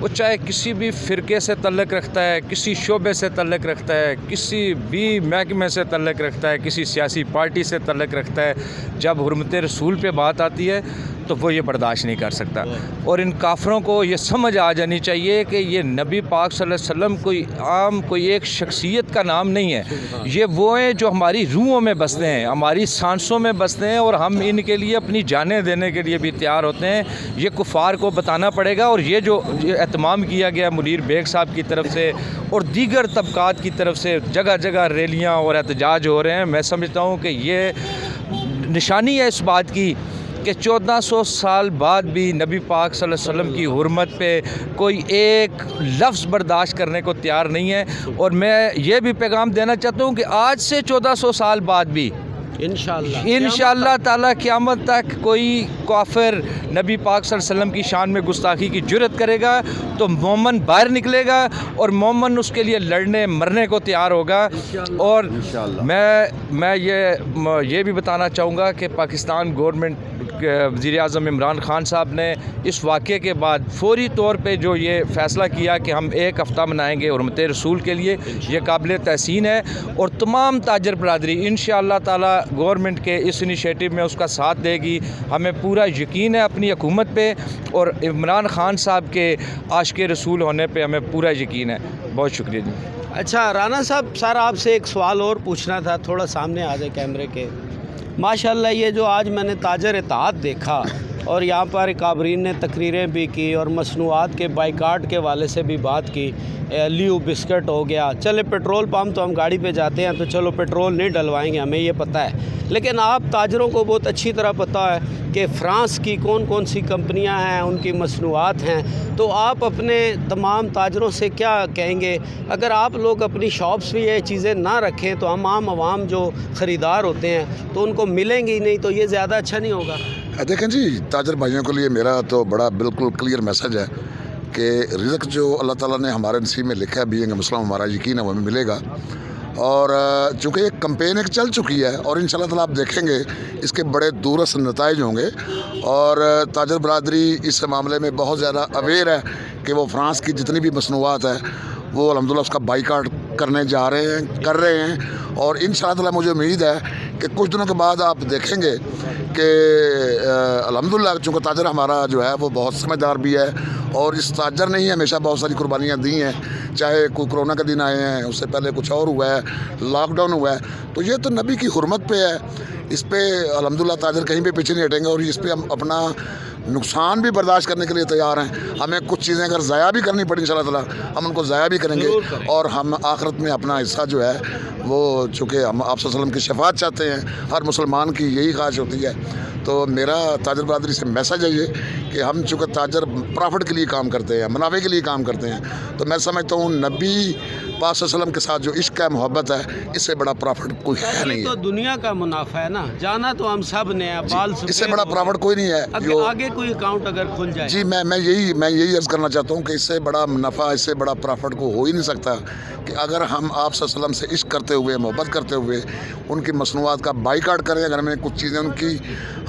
وہ چاہے کسی بھی فرقے سے تعلق رکھتا ہے، کسی شعبے سے تعلق رکھتا ہے، کسی بھی محکمے سے تعلق رکھتا ہے، کسی سیاسی پارٹی سے تعلق رکھتا ہے، جب حرمت رسول پہ بات آتی ہے تو وہ یہ برداشت نہیں کر سکتا۔ اور ان کافروں کو یہ سمجھ آ جانی چاہیے کہ یہ نبی پاک صلی اللہ علیہ وسلم کوئی عام کوئی ایک شخصیت کا نام نہیں ہے، یہ وہ ہیں جو ہماری روحوں میں بستے ہیں، ہماری سانسوں میں بستے ہیں، اور ہم ان کے لیے اپنی جانیں دینے کے لیے بھی تیار ہوتے ہیں۔ یہ کفار کو بتانا پڑے گا، اور یہ جو اہتمام کیا گیا منیر بیگ صاحب کی طرف سے اور دیگر طبقات کی طرف سے، جگہ جگہ ریلیاں اور احتجاج ہو رہے ہیں، میں سمجھتا ہوں کہ یہ نشانی ہے اس بات کی کہ 1400 سال بعد بھی نبی پاک صلی اللہ علیہ وسلم کی حرمت پہ کوئی ایک لفظ برداشت کرنے کو تیار نہیں ہے۔ اور میں یہ بھی پیغام دینا چاہتا ہوں کہ آج سے 1400 سال بعد بھی انشاءاللہ تعالیٰ قیامت تک کوئی کافر نبی پاک صلی اللہ علیہ وسلم کی شان میں گستاخی کی جرت کرے گا تو مومن باہر نکلے گا، اور مومن اس کے لیے لڑنے مرنے کو تیار ہوگا۔ اور میں یہ بھی بتانا چاہوں گا کہ پاکستان گورنمنٹ وزیر اعظم عمران خان صاحب نے اس واقعے کے بعد فوری طور پہ جو یہ فیصلہ کیا کہ ہم ایک ہفتہ منائیں گے حرمت رسول کے لیے، یہ قابل تحسین ہے۔ اور تمام تاجر برادری انشاءاللہ تعالی گورنمنٹ کے اس انیشیٹو میں اس کا ساتھ دے گی۔ ہمیں پورا یقین ہے اپنی حکومت پہ، اور عمران خان صاحب کے عاشق رسول ہونے پہ ہمیں پورا یقین ہے۔ بہت شکریہ جی۔ اچھا رانا صاحب، سر آپ سے ایک سوال اور پوچھنا تھا، تھوڑا سامنے آ جائے کیمرے کے۔ ماشاءاللہ یہ جو آج میں نے تاجر اتحاد دیکھا، اور یہاں پر کابرین نے تقریریں بھی کی اور مصنوعات کے بائیکاٹ کے والے سے بھی بات کی۔ لیو بسکٹ ہو گیا، چلے پیٹرول پمپ تو ہم گاڑی پہ جاتے ہیں تو چلو پیٹرول نہیں ڈلوائیں گے، ہمیں یہ پتہ ہے، لیکن آپ تاجروں کو بہت اچھی طرح پتہ ہے کہ فرانس کی کون کون سی کمپنیاں ہیں، ان کی مصنوعات ہیں۔ تو آپ اپنے تمام تاجروں سے کیا کہیں گے؟ اگر آپ لوگ اپنی شاپس میں یہ چیزیں نہ رکھیں تو ہم عام عوام جو خریدار ہوتے ہیں تو ان کو ملیں گی نہیں، تو یہ زیادہ اچھا نہیں ہوگا؟ دیکھیں جی، تاجر بھائیوں کے لیے میرا تو بڑا بالکل کلیئر میسج ہے کہ رزق جو اللہ تعالیٰ نے ہمارے نصیب میں لکھا ہے، بینگ مسلم ہمارا یقین ہے وہ ہمیں ملے گا۔ اور چونکہ ایک کمپین ایک چل چکی ہے، اور انشاءاللہ تعالیٰ آپ دیکھیں گے اس کے بڑے دورس نتائج ہوں گے، اور تاجر برادری اس معاملے میں بہت زیادہ اویئر ہے کہ وہ فرانس کی جتنی بھی مصنوعات ہے وہ الحمدللہ اس کا بائیکاٹ کرنے جا رہے ہیں، کر رہے ہیں۔ اور انشاءاللہ تعالیٰ مجھے امید ہے کہ کچھ دنوں کے بعد آپ دیکھیں گے کہ الحمدللہ چونکہ تاجر ہمارا جو ہے وہ بہت سمجھدار بھی ہے، اور اس تاجر نے ہی ہمیشہ بہت ساری قربانیاں دی ہیں، چاہے کوئی کرونا کے دن آئے ہیں، اس سے پہلے کچھ اور ہوا ہے، لاک ڈاؤن ہوا ہے، تو یہ تو نبی کی حرمت پہ ہے، اس پہ الحمدللہ تاجر کہیں پہ پیچھے نہیں ہٹیں گے، اور اس پہ ہم اپنا نقصان بھی برداشت کرنے کے لیے تیار ہیں۔ ہمیں کچھ چیزیں اگر ضائع بھی کرنی پڑی انشاءاللہ تعالیٰ ہم ان کو ضائع بھی کریں گے، اور ہم آخرت میں اپنا حصہ جو ہے وہ چونکہ ہم آپ صلی اللہ علیہ وسلم کی شفاعت چاہتے ہیں، ہر مسلمان کی یہی خواہش ہوتی ہے۔ تو میرا تاجر برادری سے میسج ہے یہ کہ ہم چونکہ تاجر پرافٹ کے لیے کام کرتے ہیں، منافع کے لیے کام کرتے ہیں، تو میں سمجھتا ہوں نبی پاک صلی اللہ علیہ وسلم کے ساتھ جو عشق ہے، محبت ہے، اس سے بڑا پرافٹ کوئی ہے نہیں تو دنیا کا منافع ہے نا، جانا تو ہم سب نے ہے، بال اس سے بڑا پرافٹ کوئی نہیں ہے۔ جو آگے کوئی اکاؤنٹ اگر کھل جائے جی میں یہی عرض کرنا چاہتا ہوں کہ اس سے بڑا منافع، اس سے بڑا پرافٹ کو ہو ہی نہیں سکتا کہ اگر ہم آپ صلی اللہ علیہ وسلم سے عشق کرتے ہوئے، محبت کرتے ہوئے ان کی مصنوعات کا بائیکاٹ کریں۔ اگر ہمیں کچھ چیزیں ان کی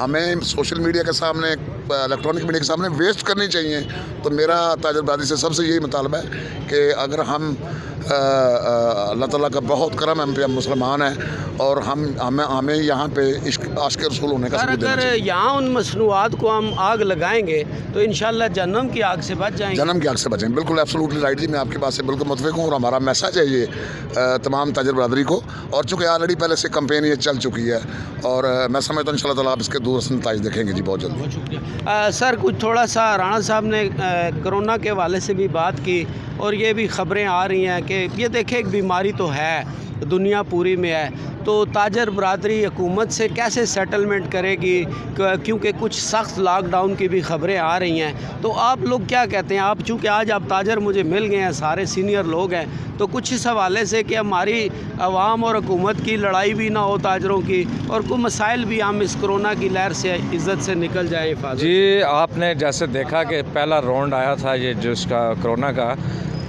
ہمیں سوشل میڈیا کے سامنے، الیکٹرانک میڈیا کے سامنے ویسٹ کرنی چاہیے، تو میرا تاجر برادری سے سب سے یہی مطالبہ ہے کہ اگر ہم اللہ تعالیٰ کا بہت کرم ہے ہم پہ، ہم مسلمان ہیں، اور ہمیں یہاں پہ عاشق رسول ہونے کا ثبوت دینا اگر چاہیے۔ یہاں ان مصنوعات کو ہم آگ لگائیں گے تو انشاءاللہ جہنم کی آگ سے بچ جائیں گے۔ جنم کی آگ سے بچیں، بالکل ایبسولوٹلی رائٹ جی، میں آپ کی بات سے بالکل متفق ہوں، اور ہمارا میسج ہے یہ تمام تاجر برادری کو، اور چونکہ آلریڈی پہلے سے کمپین یہ چل چکی ہے، اور میں سمجھتا ہوں انشاءاللہ تعالیٰ آپ اس کے دور نتائج دیکھیں گے جی بہت جلد۔ بہت شکریہ سر۔ کچھ تھوڑا سا رانا صاحب نے کرونا کے حوالے سے بھی بات کی، اور یہ بھی خبریں آ رہی ہیں کہ یہ دیکھیں ایک بیماری تو ہے، دنیا پوری میں ہے، تو تاجر برادری حکومت سے کیسے سیٹلمنٹ کرے گی؟ کیونکہ کچھ سخت لاک ڈاؤن کی بھی خبریں آ رہی ہیں، تو آپ لوگ کیا کہتے ہیں؟ آپ چونکہ آج آپ تاجر مجھے مل گئے ہیں، سارے سینئر لوگ ہیں، تو کچھ اس حوالے سے کہ ہماری عوام اور حکومت کی لڑائی بھی نہ ہو تاجروں کی، اور کوئی مسائل بھی ہم اس کرونا کی لہر سے عزت سے نکل جائیں حفاظت۔ جی آپ نے جیسے دیکھا کہ پہلا راؤنڈ آیا تھا یہ جو اس کا کرونا کا،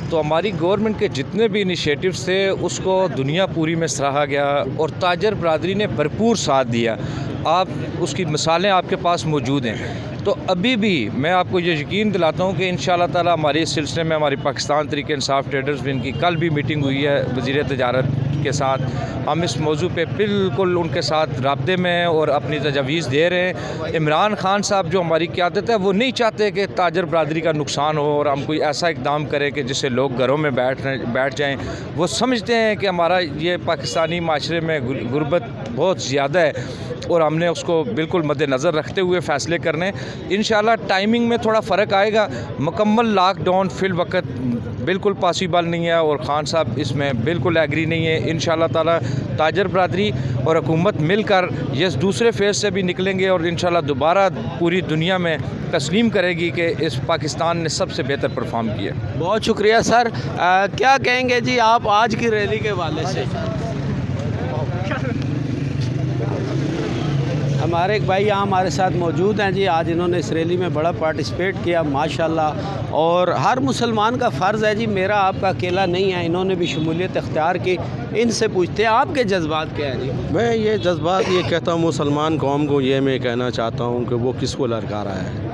تو ہماری گورنمنٹ کے جتنے بھی انیشیٹوز تھے اس کو دنیا پوری میں سراہا گیا، اور تاجر برادری نے بھرپور ساتھ دیا۔ آپ اس کی مثالیں آپ کے پاس موجود ہیں. تو ابھی بھی میں آپ کو یہ یقین دلاتا ہوں کہ انشاءاللہ تعالی ہماری اس سلسلے میں ہماری پاکستان تحریک انصاف ٹریڈرز ون کی کل بھی میٹنگ ہوئی ہے وزیر تجارت کے ساتھ. ہم اس موضوع پہ بالکل ان کے ساتھ رابطے میں ہیں اور اپنی تجاویز دے رہے ہیں. عمران خان صاحب جو ہماری قیادت ہے وہ نہیں چاہتے کہ تاجر برادری کا نقصان ہو اور ہم کوئی ایسا اقدام کریں کہ جس سے لوگ گھروں میں بیٹھ جائیں. وہ سمجھتے ہیں کہ ہمارا یہ پاکستانی معاشرے میں غربت بہت زیادہ ہے اور ہم نے اس کو بالکل مد نظر رکھتے ہوئے فیصلے کرنے. انشاءاللہ ٹائمنگ میں تھوڑا فرق آئے گا. مکمل لاک ڈاؤن فی الوقت بالکل پاسبل نہیں ہے اور خان صاحب اس میں بالکل ایگری نہیں ہے. انشاءاللہ تعالی تاجر برادری اور حکومت مل کر یہ دوسرے فیز سے بھی نکلیں گے اور انشاءاللہ دوبارہ پوری دنیا میں تسلیم کرے گی کہ اس پاکستان نے سب سے بہتر پرفارم کیا. بہت شکریہ سر. کیا کہیں گے جی آپ آج کی ریلی کے حوالے سے؟ ہمارے ایک بھائی یہاں ہمارے ساتھ موجود ہیں جی. آج انہوں نے اس ریلی میں بڑا پارٹیسپیٹ کیا ماشاءاللہ, اور ہر مسلمان کا فرض ہے جی, میرا آپ کا اکیلا نہیں ہے. انہوں نے بھی شمولیت اختیار کی. ان سے پوچھتے ہیں آپ کے جذبات کیا ہیں جی؟ میں یہ جذبات یہ کہتا ہوں مسلمان قوم کو, یہ میں کہنا چاہتا ہوں کہ وہ کس کو للکا رہا ہے.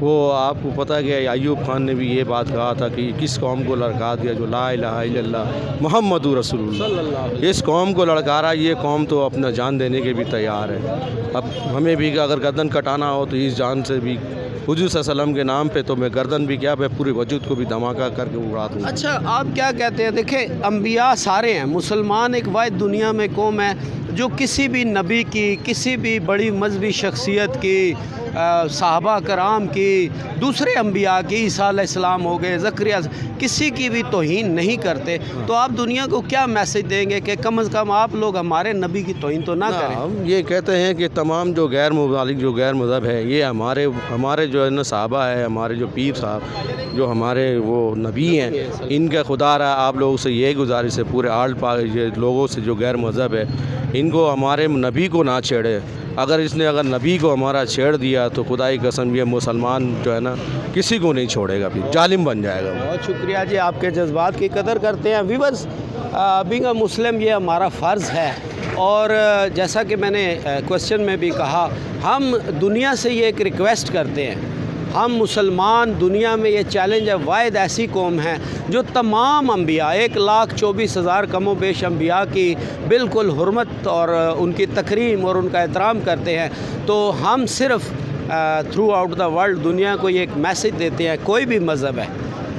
وہ آپ کو پتہ کہ ایوب خان نے بھی یہ بات کہا تھا کہ کس قوم کو لڑکا دیا جو لا الہ الا اللہ محمد رسول اللہ. اس قوم کو لڑکا رہا. یہ قوم تو اپنا جان دینے کے بھی تیار ہے. اب ہمیں بھی اگر گردن کٹانا ہو تو اس جان سے بھی حضور صلی اللہ علیہ وسلم کے نام پہ تو میں گردن بھی کیا, میں پورے وجود کو بھی دھماکہ کر کے اڑا دوں. اچھا آپ کیا کہتے ہیں؟ دیکھیں انبیاء سارے ہیں, مسلمان ایک واحد دنیا میں قوم ہے جو کسی بھی نبی کی, کسی بھی بڑی مذہبی شخصیت کی, صحابہ کرام کی, دوسرے انبیاء کی, عیسیٰ علیہ السلام ہو گئے, زکریا, کسی کی بھی توہین نہیں کرتے. تو آپ دنیا کو کیا میسج دیں گے کہ کم از کم آپ لوگ ہمارے نبی کی توہین تو نہ کریں؟ ہم یہ کہتے ہیں کہ تمام جو غیر ممالک جو غیر مذہب ہے, یہ ہمارے جو ہے نا صحابہ ہے, ہمارے جو پیر صاحب جو ہمارے وہ نبی ہیں, ان کا خدا رہا آپ لوگوں سے یہ گزارش ہے پورے آل پاک لوگوں سے جو غیر مذہب ہے ان کو ہمارے نبی کو نہ چھیڑے. اگر نبی کو ہمارا چھیڑ دیا تو خدائی قسم یہ مسلمان جو ہے نا کسی کو نہیں چھوڑے گا, پھر ظالم بن جائے گا. بہت شکریہ جی, آپ کے جذبات کی قدر کرتے ہیں. ویورز, بینگ اے مسلم یہ ہمارا فرض ہے, اور جیسا کہ میں نے کوشچن میں بھی کہا, ہم دنیا سے یہ ایک ریکویسٹ کرتے ہیں. ہم مسلمان دنیا میں یہ چیلنج ہے, واحد ایسی قوم ہے جو تمام انبیاء 1,24,000 کم و بیش انبیاء کی بالکل حرمت اور ان کی تکریم اور ان کا احترام کرتے ہیں. تو ہم صرف تھرو آؤٹ دا ورلڈ دنیا کو یہ ایک میسج دیتے ہیں, کوئی بھی مذہب ہے,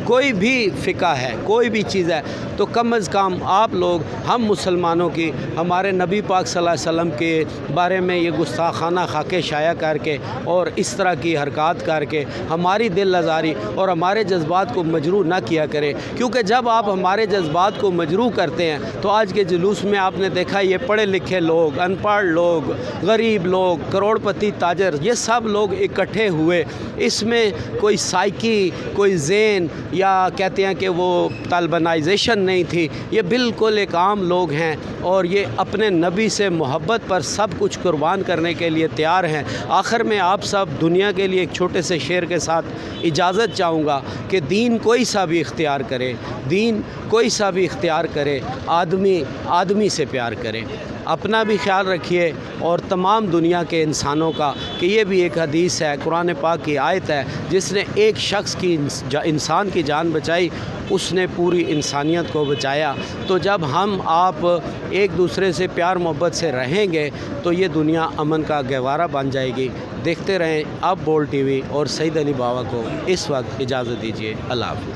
کوئی بھی فقہ ہے, کوئی بھی چیز ہے, تو کم از کم آپ لوگ ہم مسلمانوں کی ہمارے نبی پاک صلی اللہ علیہ وسلم کے بارے میں یہ گستاخانہ خاکے شائع کر کے اور اس طرح کی حرکات کر کے ہماری دل آزاری اور ہمارے جذبات کو مجروح نہ کیا کریں. کیونکہ جب آپ ہمارے جذبات کو مجروح کرتے ہیں تو آج کے جلوس میں آپ نے دیکھا یہ پڑھے لکھے لوگ, ان پڑھ لوگ, غریب لوگ, کروڑ پتی تاجر, یہ سب لوگ اکٹھے ہوئے. اس میں کوئی سائیکی, کوئی ذہن یا کہتے ہیں کہ وہ طالبانائزیشن نہیں تھی. یہ بالکل ایک عام لوگ ہیں اور یہ اپنے نبی سے محبت پر سب کچھ قربان کرنے کے لیے تیار ہیں. آخر میں آپ سب دنیا کے لیے ایک چھوٹے سے شعر کے ساتھ اجازت چاہوں گا کہ دین کوئی سا بھی اختیار کرے, دین کوئی سا بھی اختیار کرے, آدمی سے پیار کرے. اپنا بھی خیال رکھیے اور تمام دنیا کے انسانوں کا, کہ یہ بھی ایک حدیث ہے, قرآن پاک کی آیت ہے, جس نے ایک شخص کی انسان کی جان بچائی اس نے پوری انسانیت کو بچایا. تو جب ہم آپ ایک دوسرے سے پیار محبت سے رہیں گے تو یہ دنیا امن کا گہوارہ بن جائے گی. دیکھتے رہیں اب بول ٹی وی, اور سعید علی بابا کو اس وقت اجازت دیجیے. اللہ حافظ.